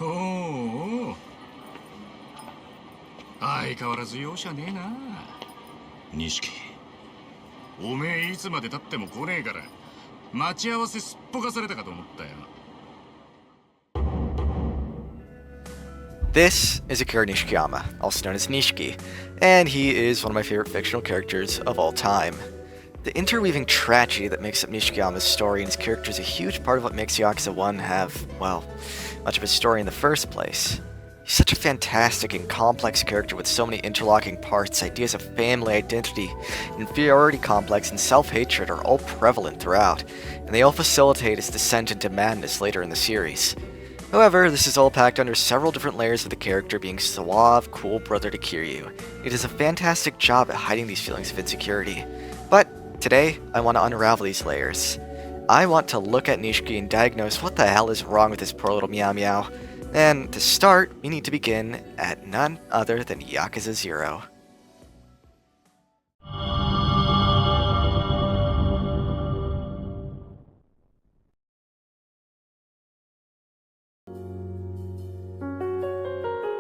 おお、相変わらず容赦ねえな。錦、おめえいつまで経っても来ねえから待ち合わせすっぽかされたかと思ったよ。This is Akira Nishikiyama, also known as Nishiki, and he is one of my favorite fictional characters of all time. The interweaving tragedy that makes up Nishikiyama's story and his character is a huge part of what makes Yakuza 1 have, well, much of a story in the first place. He's such a fantastic and complex character with so many interlocking parts. Ideas of family, identity, inferiority complex, and self-hatred are all prevalent throughout, and they all facilitate his descent into madness later in the series. However, this is all packed under several different layers of the character being suave, cool brother to Kiryu. It does a fantastic job at hiding these feelings of insecurity. But today, I want to unravel these layers. I want to look at Nishiki and diagnose what the hell is wrong with this poor little Meow Meow. And to start, we need to begin at none other than Yakuza 0.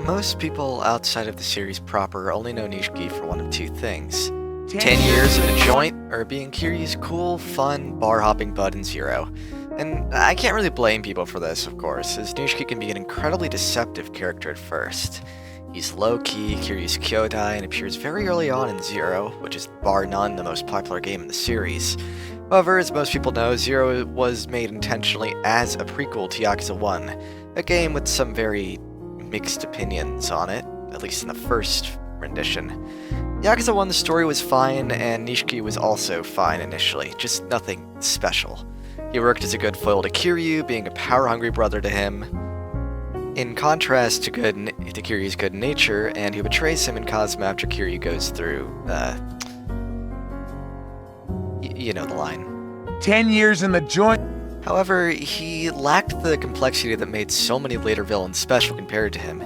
Most people outside of the series proper only know Nishiki for one of two things. 10 years in a joint, or being Kiryu's cool, fun, bar-hopping bud in Zero. And I can't really blame people for this, of course, as Nishiki can be an incredibly deceptive character at first. He's low-key, Kiryu's kyodai, and appears very early on in Zero, which is bar none the most popular game in the series. However, as most people know, Zero was made intentionally as a prequel to Yakuza 1, a game with some very mixed opinions on it, at least in the first rendition. Yakuza 1's story was fine, and Nishiki was also fine initially, just nothing special. He worked as a good foil to Kiryu, being a power-hungry brother to him, in contrast to Kiryu's good nature, and who betrays him in Cosmo after Kiryu goes through, you know the line. 10 years in the joint. However, he lacked the complexity that made so many later villains special compared to him.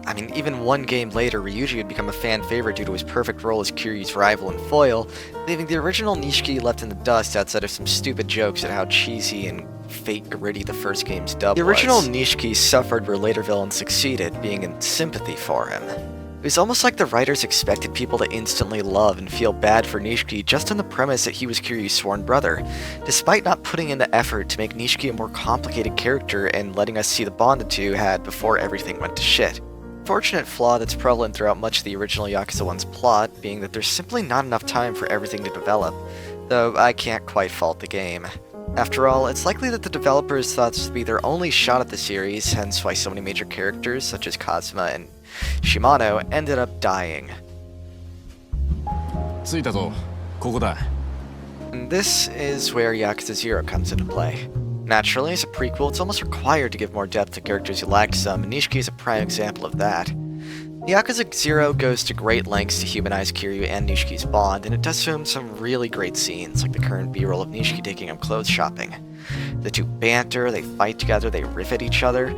I mean, even one game later, Ryuji would become a fan favorite due to his perfect role as Kiryu's rival and foil, leaving the original Nishiki left in the dust outside of some stupid jokes at how cheesy and fake gritty the first game's dub was. The original Nishiki suffered where later villains succeeded, being in sympathy for him. It was almost like the writers expected people to instantly love and feel bad for Nishiki just on the premise that he was Kiryu's sworn brother, despite not putting in the effort to make Nishiki a more complicated character and letting us see the bond the two had before everything went to shit. Fortunate flaw that's prevalent throughout much of the original Yakuza 1's plot being that there's simply not enough time for everything to develop, though I can't quite fault the game. After all, it's likely that the developers thought this would be their only shot at the series, hence why so many major characters such as Kazuma and Shimano ended up dying. 着いたぞ。ここだ。 And this is where Yakuza 0 comes into play. Naturally, as a prequel, it's almost required to give more depth to characters who lacked some, and Nishiki is a prime example of that. Yakuza 0 goes to great lengths to humanize Kiryu and Nishiki's bond, and it does show him some really great scenes, like the current B-roll of Nishiki taking him clothes shopping. The two banter, they fight together, they riff at each other.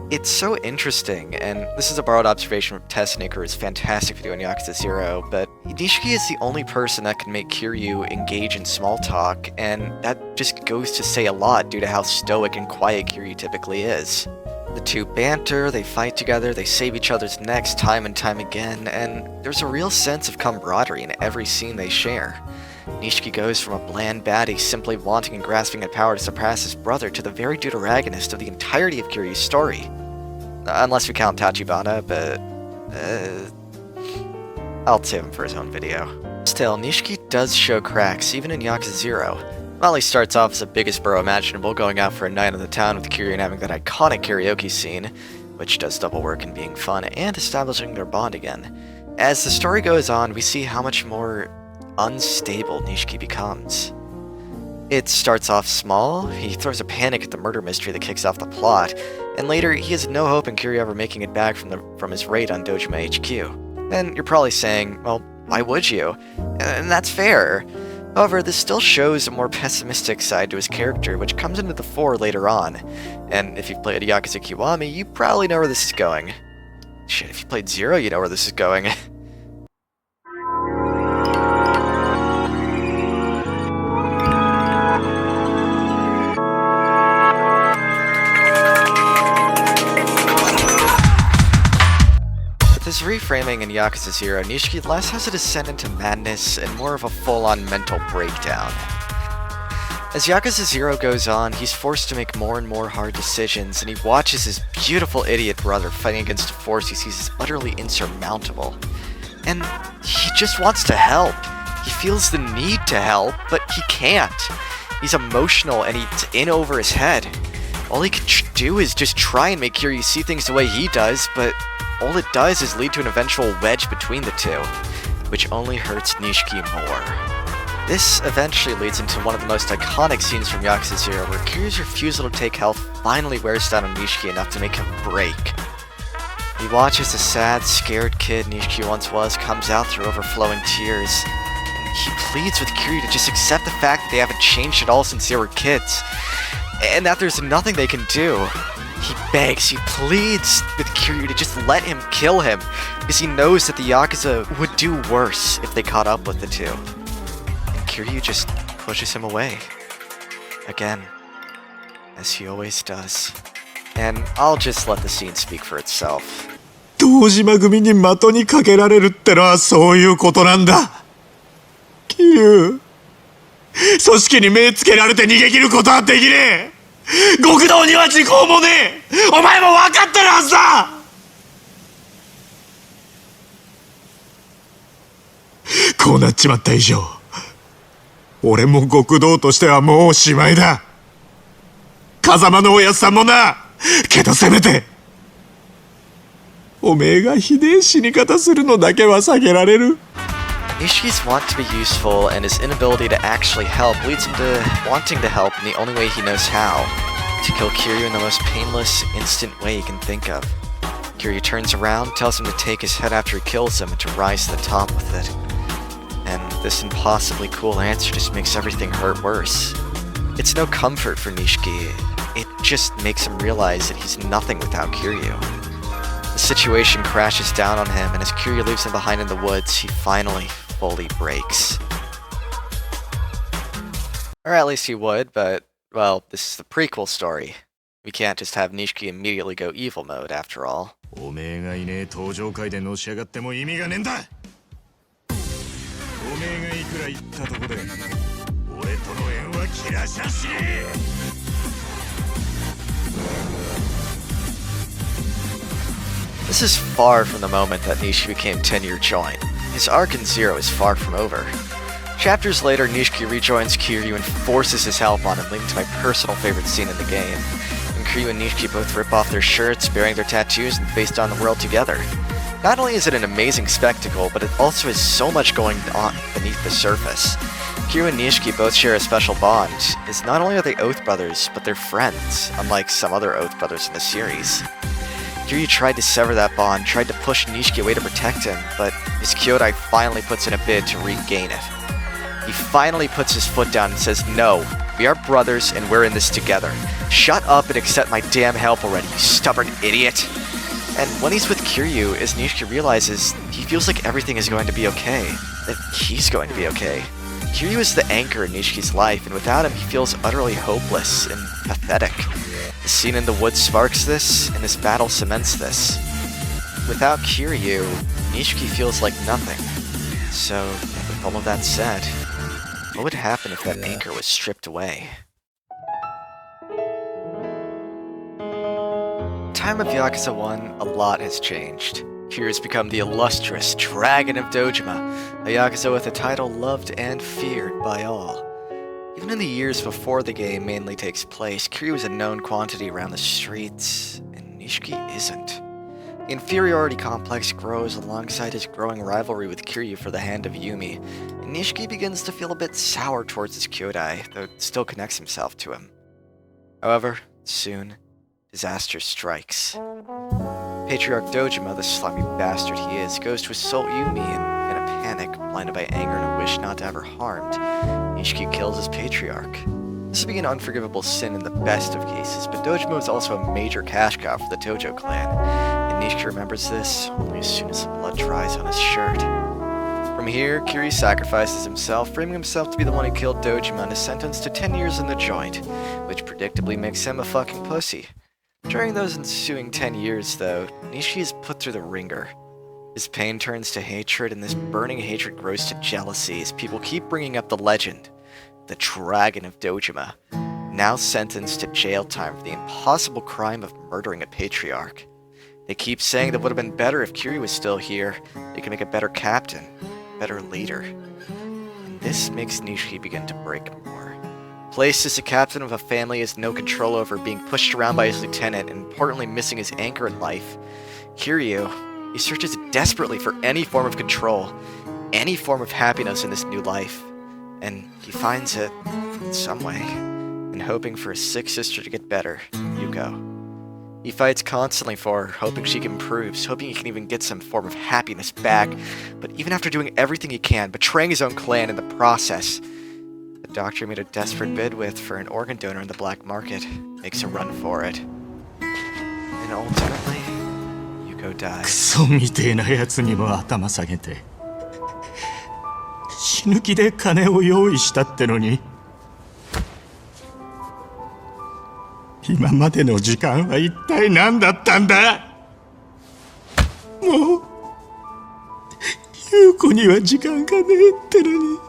It's so interesting, and this is a borrowed observation from Tessniker's fantastic video on Yakuza 0, but Nishiki is the only person that can make Kiryu engage in small talk, and that just goes to say a lot due to how stoic and quiet Kiryu typically is. The two banter, they fight together, they save each other's necks time and time again, and there's a real sense of camaraderie in every scene they share. Nishiki goes from a bland baddie simply wanting and grasping at power to surpass his brother to the very deuteragonist of the entirety of Kiryu's story. Unless we count Tachibana, but I'll save him for his own video. Still, Nishiki does show cracks, even in Yakuza 0. While he starts off as the biggest bro imaginable, going out for a night in the town with Kiryu and having that iconic karaoke scene, which does double work in being fun and establishing their bond again. As the story goes on, we see how much more unstable Nishiki becomes. It starts off small, he throws a panic at the murder mystery that kicks off the plot, and later he has no hope in Kiryu ever making it back from his raid on Dojima HQ. And you're probably saying, well, why would you? And that's fair. However, this still shows a more pessimistic side to his character, which comes into the fore later on. And if you've played Yakuza Kiwami, you probably know where this is going. Shit, if you played Zero, you know where this is going. reframing in Yakuza 0, Nishiki less has a descent into madness and more of a full-on mental breakdown. As Yakuza 0 goes on, he's forced to make more and more hard decisions, and he watches his beautiful idiot brother fighting against a force he sees as utterly insurmountable. And he just wants to help. He feels the need to help, but he can't. He's emotional and he's in over his head. All he can do is just try and make Kiryu see things the way he does, but all it does is lead to an eventual wedge between the two, which only hurts Nishiki more. This eventually leads into one of the most iconic scenes from Yakuza 0, where Kiryu's refusal to take health finally wears down on Nishiki enough to make him break. He watches the sad, scared kid Nishiki once was comes out through overflowing tears, and he pleads with Kiryu to just accept the fact that they haven't changed at all since they were kids, and that there's nothing they can do. He begs, he pleads with Kiryu to just let him kill him, because he knows that the Yakuza would do worse if they caught up with the two. Kiryu just pushes him away. Again. As he always does. And I'll just let the scene speak for itself. 堂島組に的にかけられるってのはそういうことなんだ。キリュウ。組織に目つけられて逃げ切ることはできねえ。極道には時効もねえ。お前も分かってるはずだ。こうなっちまった以上。俺も極道としてはもうおしまいだ。風間のおやつさんもな。けどせめておめえがひでえ死に方するのだけは避けられる。Nishiki's want to be useful and his inability to actually help leads him to wanting to help in the only way he knows how, to kill Kiryu in the most painless, instant way he can think of. Kiryu turns around, tells him to take his head after he kills him and to rise to the top with it. And this impossibly cool answer just makes everything hurt worse. It's no comfort for Nishiki, it just makes him realize that he's nothing without Kiryu. The situation crashes down on him, and as Kiryu leaves him behind in the woods, he finally fully breaks. Or at least he would, but, well, this is the prequel story. We can't just have Nishiki immediately go evil mode, after all. おめえがいねえ登場会でのし上がっても意味がねえんだ。おめえがいくら言ったとこで俺との縁は切らしゃしねえ。This is far from the moment that Nishiki became tenure joint. His arc in Zero is far from over. Chapters later, Nishiki rejoins Kiryu and forces his help on him, leading to my personal favorite scene in the game. And Kiryu and Nishiki both rip off their shirts, bearing their tattoos, and face down the world together. Not only is it an amazing spectacle, but it also has so much going on beneath the surface. Kiryu and Nishiki both share a special bond, as not only are they Oath Brothers, but they're friends, unlike some other Oath Brothers in the series. Kiryu tried to sever that bond, tried to push Nishiki away to protect him, but his Kyodai finally puts in a bid to regain it. He finally puts his foot down and says, "No, we are brothers and we're in this together. Shut up and accept my damn help already, you stubborn idiot." And when he's with Kiryu, as Nishiki realizes, he feels like everything is going to be okay, that he's going to be okay. Kiryu is the anchor in Nishiki's life, and without him he feels utterly hopeless and pathetic. The scene in the woods sparks this, and this battle cements this. Without Kiryu, Nishiki feels like nothing. So, with all of that said, what would happen if that anchor was stripped away? Time of Yakuza 1, a lot has changed. Kiryu has become the illustrious Dragon of Dojima, a Yakuza with a title loved and feared by all. Even in the years before the game mainly takes place, Kiryu is a known quantity around the streets, and Nishiki isn't. The inferiority complex grows alongside his growing rivalry with Kiryu for the hand of Yumi, and Nishiki begins to feel a bit sour towards his Kyodai, though still connects himself to him. However, soon, disaster strikes. Patriarch Dojima, the slimy bastard he is, goes to assault Yumi and, in a panic, blinded by anger and a wish not to have her harmed, Nishiki kills his patriarch. This would be an unforgivable sin in the best of cases, but Dojima is also a major cash cow for the Tojo clan, and Nishiki remembers this only as soon as the blood dries on his shirt. From here, Kiryu sacrifices himself, framing himself to be the one who killed Dojima and is sentenced to 10 years in the joint, which predictably makes him a fucking pussy. During those ensuing 10 years, though, Nishiki is put through the ringer. His pain turns to hatred, and this burning hatred grows to jealousy as people keep bringing up the legend, the Dragon of Dojima, now sentenced to jail time for the impossible crime of murdering a patriarch. They keep saying that it would have been better if Kiryu was still here. They could make a better captain, better leader. And this makes Nishiki begin to break more. Placed as the captain of a family he has no control over, being pushed around by his lieutenant, and importantly missing his anchor in life, Kiryu, he searches desperately for any form of control, any form of happiness in this new life, and he finds it in some way, and hoping for his sick sister to get better, Yuko. He fights constantly for her, hoping she improves, hoping he can even get some form of happiness back, but even after doing everything he can, betraying his own clan in the process, the doctor he made a desperate bid with for an organ donor in the black market makes a run for it. And ultimately, Yuko ク dies. ソみてえなやつにも頭下げて死ぬ気で金を用意したってのに今までの時間は一体何だったんだ。もう優子には時間がねえってのに。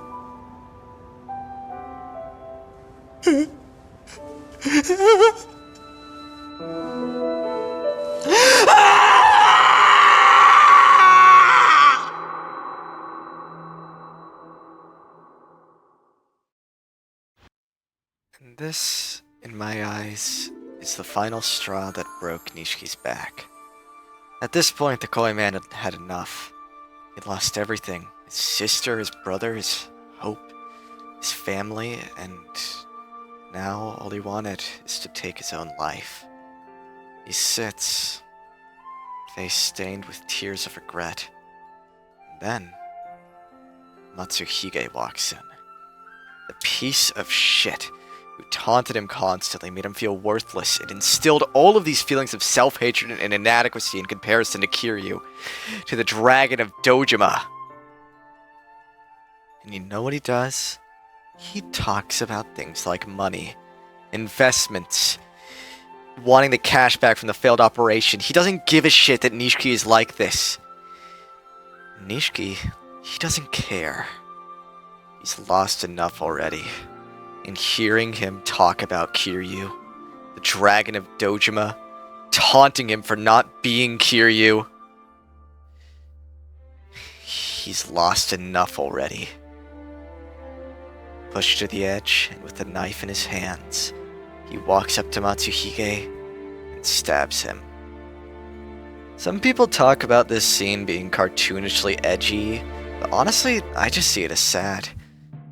And this, in my eyes, is the final straw that broke Nishiki's back. At this point, the Koi man had had enough. He'd lost everything. His sister, his brother, his hope, his family, and now all he wanted is to take his own life. He sits, face stained with tears of regret. And then, Matsuhige walks in. The piece of shit who taunted him constantly, made him feel worthless. It instilled all of these feelings of self-hatred and inadequacy in comparison to Kiryu, to the Dragon of Dojima. And you know what he does? He talks about things like money, investments, wanting the cash back from the failed operation. He doesn't give a shit that Nishiki is like this. Nishiki, he doesn't care. He's lost enough already. And hearing him talk about Kiryu, the Dragon of Dojima, taunting him for not being Kiryu, he's lost enough already. Pushed to the edge, and with the knife in his hands, he walks up to Matsuhige and stabs him. Some people talk about this scene being cartoonishly edgy, but honestly, I just see it as sad.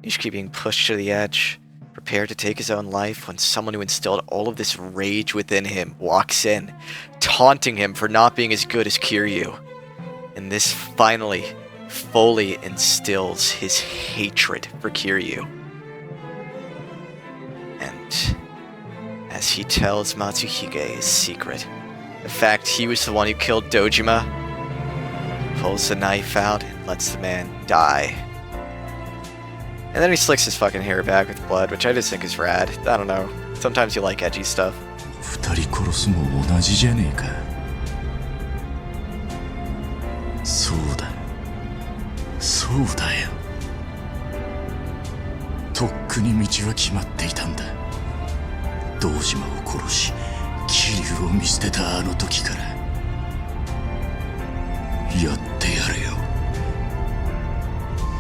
Nishiki being pushed to the edge, prepared to take his own life when someone who instilled all of this rage within him walks in, taunting him for not being as good as Kiryu. And this finally, fully instills his hatred for Kiryu. And as he tells Matsuhige his secret, the fact he was the one who killed Dojima, he pulls the knife out and lets the man die. And then he slicks his fucking hair back with blood, which I just think is rad. I don't know. Sometimes you like edgy stuff. 二人殺すも同じじゃねえか。そうだ。そうだよ。とっくに道は決まっていたんだ。堂島を殺し、桐生を見捨てたあの時から。やってやるよ。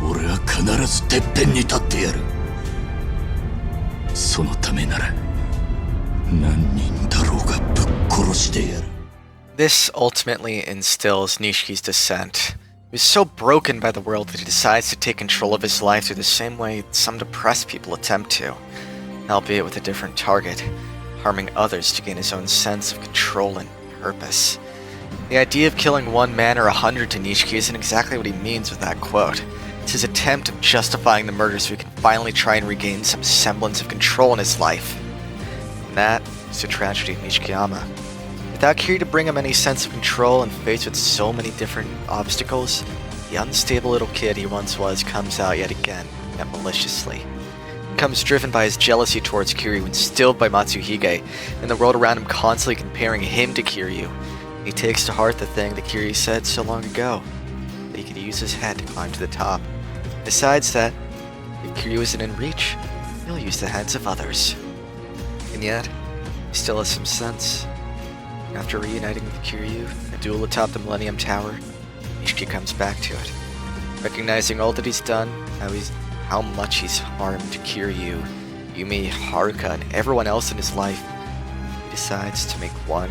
俺は必ずてっぺんに立ってやる。そのためなら何人だろうがぶっ殺してやる。This ultimately instills Nishiki's descent. He was so broken by the world that he decides to take control of his life through the same way some depressed people attempt to, albeit with a different target, harming others to gain his own sense of control and purpose. The idea of killing one man or 100 to Nishiki isn't exactly what he means with that quote. It's his attempt of justifying the murder so he can finally try and regain some semblance of control in his life. And that is the tragedy of Nishikiyama. Without Kiryu to bring him any sense of control and faced with so many different obstacles, the unstable little kid he once was comes out yet again, yet maliciously. He comes driven by his jealousy towards Kiryu, instilled by Matsuhige, and the world around him constantly comparing him to Kiryu. He takes to heart the thing that Kiryu said so long ago. use his head to climb to the top. He decides that if Kiryu isn't in reach, he'll use the heads of others. And yet, he still has some sense. After reuniting with Kiryu in a duel atop the Millennium Tower, Nishiki comes back to it. Recognizing all that he's done, how much he's harmed Kiryu, Yumi, Haruka, and everyone else in his life, he decides to make one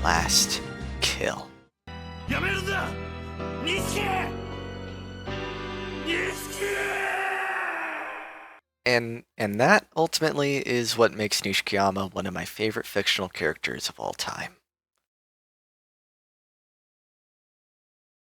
last kill. And that ultimately is what makes Nishikiyama one of my favorite fictional characters of all time.